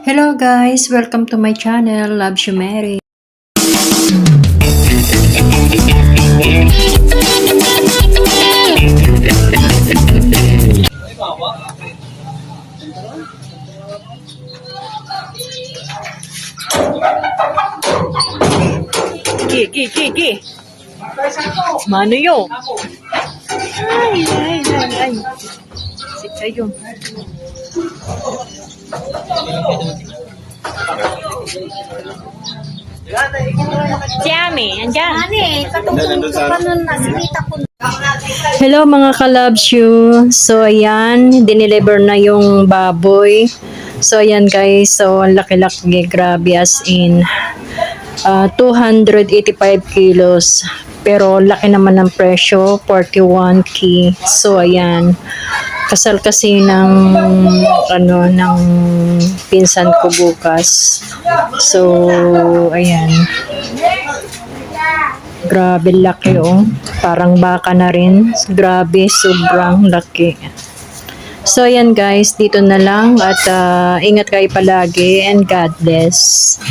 Hello guys, welcome to my channel, Love You Mary. Ki. Mano yun? Ay. Si kayo. Si Ami, andyan. Hello mga ka-loves you. So ayan, dineliver na yung baboy. So ayan guys, so ang laki-laki, grabe as in 285 kilos. Pero laki naman ng presyo, 41k. So ayan, kasal kasi ng ng pinsan ko bukas. So ayan. Grabe laki oh. Parang baka na rin. Grabe, sobrang laki. So ayan guys, dito na lang at ingat kayo palagi and God bless.